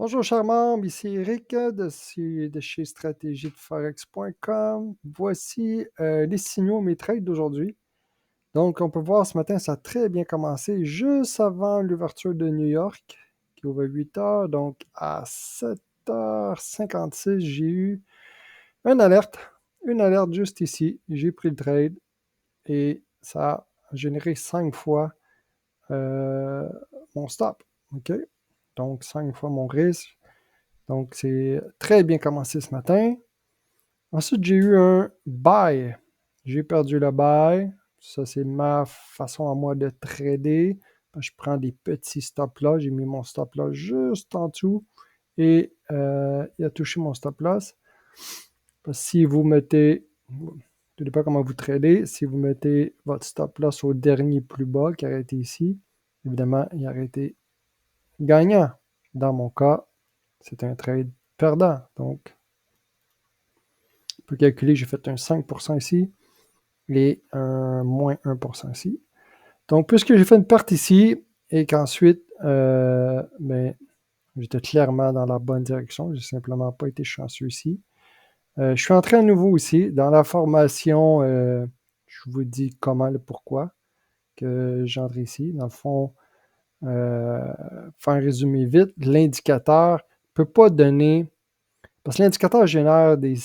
Bonjour cher membre, ici Eric de chez stratégiedeforex.com. Voici les signaux, mes trades d'aujourd'hui. Donc, on peut voir ce matin, ça a très bien commencé juste avant l'ouverture de New York, qui ouvre à 8 heures. Donc, à 7h56, j'ai eu une alerte juste ici. J'ai pris le trade et ça a généré 5 fois mon stop. OK? Donc, 5 fois mon risque. Donc, c'est très bien commencé ce matin. Ensuite, j'ai eu un buy. J'ai perdu le buy. Ça, c'est ma façon à moi de trader. Je prends des petits stops là. J'ai mis mon stop là juste en dessous et il a touché mon stop loss. Si vous mettez, tout dépend comment vous tradez, si vous mettez votre stop loss au dernier plus bas qui aurait été ici, évidemment, il aurait été gagnant. Dans mon cas, c'est un trade perdant. Donc, on peut calculer, j'ai fait un 5% ici et un moins 1% ici. Donc, puisque j'ai fait une perte ici et qu'ensuite, j'étais clairement dans la bonne direction, j'ai simplement pas été chanceux ici. Je suis entré à nouveau ici dans la formation, je vous dis comment, le pourquoi que j'entre ici. Dans le fond, faire un résumé vite, l'indicateur ne peut pas donner. Parce que l'indicateur génère des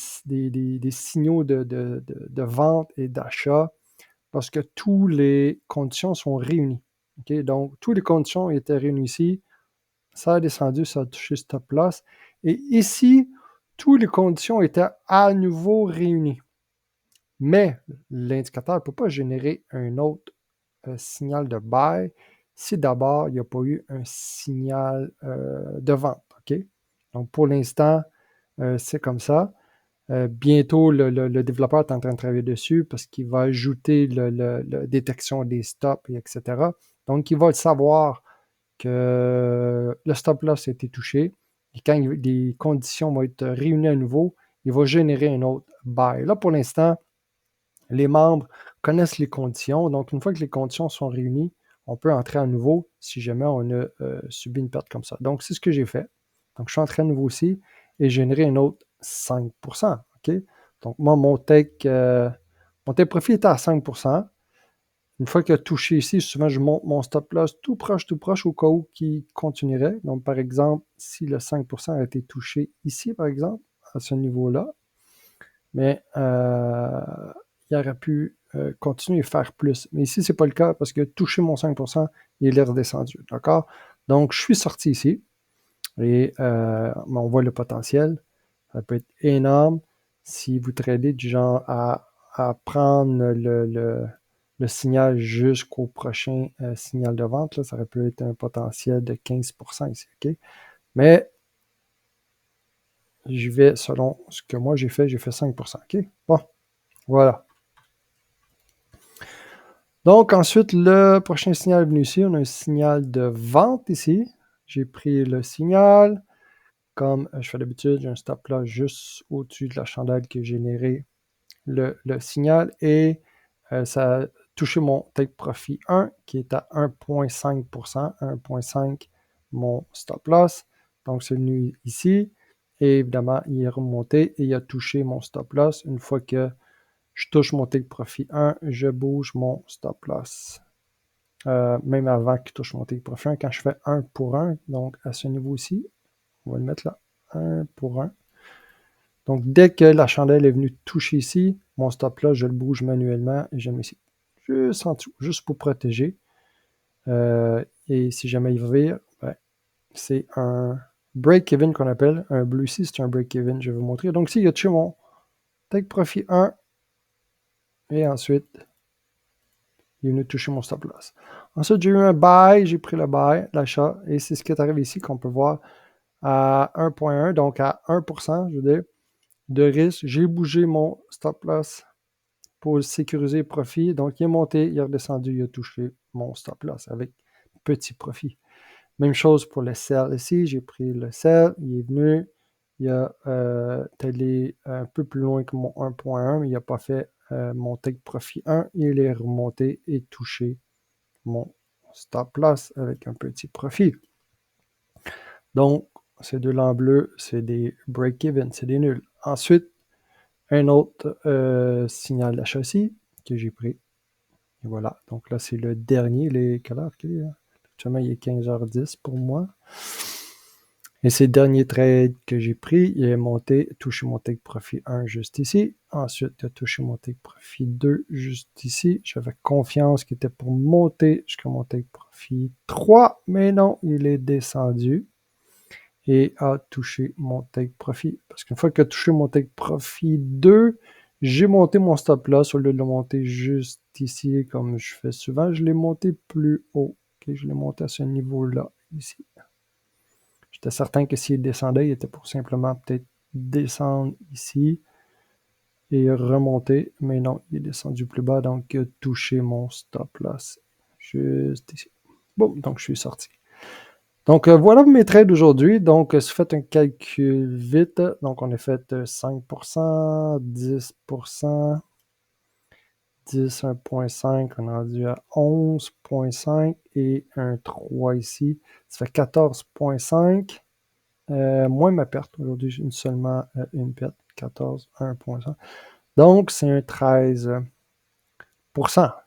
signaux de vente et d'achat lorsque toutes les conditions sont réunies. Okay? Donc, toutes les conditions étaient réunies ici. Ça a descendu, ça a touché stop loss. Et ici, toutes les conditions étaient à nouveau réunies. Mais l'indicateur ne peut pas générer un autre signal de buy si d'abord il n'y a pas eu un signal de vente. Okay? Donc, pour l'instant, c'est comme ça. Bientôt, le développeur est en train de travailler dessus parce qu'il va ajouter la détection des stops, etc. Donc, il va savoir que le stop loss a été touché. Et quand les conditions vont être réunies à nouveau, il va générer un autre buy. Là, pour l'instant, les membres connaissent les conditions. Donc, une fois que les conditions sont réunies, on peut entrer à nouveau si jamais on a subi une perte comme ça. Donc, c'est ce que j'ai fait. Donc, je suis entré à nouveau ici et générer un autre 5%. OK? Donc, moi, mon take profit était à 5%. Une fois qu'il a touché ici, souvent, je monte mon stop loss tout proche, au cas où qui continuerait. Donc, par exemple, si le 5% a été touché ici, par exemple, à ce niveau-là, mais il aurait pu continuer et faire plus. Mais ici, ce n'est pas le cas parce que toucher mon 5%, il est redescendu. D'accord? Donc, je suis sorti ici et on voit le potentiel. Ça peut être énorme si vous tradez du genre à prendre le signal jusqu'au prochain signal de vente. Là, ça peut être un potentiel de 15% ici. OK? Mais j'y vais selon ce que moi j'ai fait 5%. OK? Bon, voilà. Donc, ensuite, le prochain signal est venu ici. On a un signal de vente ici. J'ai pris le signal. Comme je fais d'habitude, j'ai un stop là juste au-dessus de la chandelle qui a généré le signal. Et ça a touché mon take profit 1 qui est à 1,5%. 1,5 mon stop loss. Donc, c'est venu ici. Et évidemment, il est remonté et il a touché mon stop loss. Une fois que je touche mon take profit 1, je bouge mon stop loss. Même avant qu'il touche mon take profit 1, quand je fais 1 pour 1, donc à ce niveau-ci, on va le mettre là, 1 pour 1. Donc, dès que la chandelle est venue toucher ici, mon stop loss, je le bouge manuellement et je le mets ici, juste en dessous, juste pour protéger. Et si jamais il vire, c'est un break-even qu'on appelle. Un bleu ici, c'est un break-even, je vais vous montrer. Donc, ici, il y a touché mon take profit 1 et ensuite, il est venu toucher mon stop loss. Ensuite, j'ai eu un buy, j'ai pris le buy, l'achat, et c'est ce qui est arrivé ici qu'on peut voir à 1,1, donc à 1%, je veux dire, de risque. J'ai bougé mon stop loss pour sécuriser le profit. Donc, il est monté, il est redescendu, il a touché mon stop loss avec petit profit. Même chose pour le sell ici. J'ai pris le sell, il est venu, il a allé un peu plus loin que mon 1.1, mais il n'a pas fait mon take profit 1. Il est remonté et touché mon stop loss avec un petit profit. Donc, Ces deux-là en bleu, c'est des break-even, c'est des nuls. Ensuite, un autre signal d'achat ici que j'ai pris. Et voilà, donc là, c'est le dernier. Quelle heure qu'il est, là? Actuellement, il est 15h10 pour moi. Et c'est le dernier trade que j'ai pris. Il est monté, touché mon take profit 1 juste ici. Ensuite, il a touché mon take profit 2 juste ici. J'avais confiance qu'il était pour monter jusqu'à mon take profit 3, mais non, il est descendu et a touché mon take profit. Parce qu'une fois qu'il a touché mon take profit 2, j'ai monté mon stop loss au lieu de le monter juste ici comme je fais souvent. Je l'ai monté plus haut. Okay, je l'ai monté à ce niveau-là, ici. J'étais certain que s'il descendait, il était pour simplement peut-être descendre ici et remonter. Mais non, il est descendu plus bas, donc il a touché mon stop loss juste ici. Bon, donc je suis sorti. Donc voilà mes trades d'aujourd'hui. Donc si vous faites un calcul vite, donc on a fait 5%, 10%, 10, 1.5, on est rendu à 11.5 et un 3 ici. Ça fait 14.5. Moins ma perte. Aujourd'hui, j'ai seulement une perte. 14, 1.5. Donc, c'est un 13%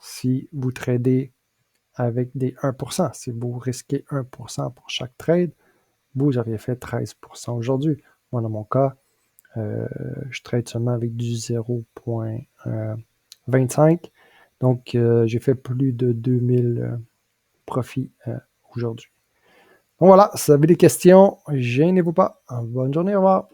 si vous tradez avec des 1%. Si vous risquez 1% pour chaque trade, vous auriez fait 13% aujourd'hui. Moi, dans mon cas, je trade seulement avec du 0.25. Donc, j'ai fait plus de 2000 profits aujourd'hui. Donc voilà, si vous avez des questions, gênez-vous pas. Bonne journée, au revoir.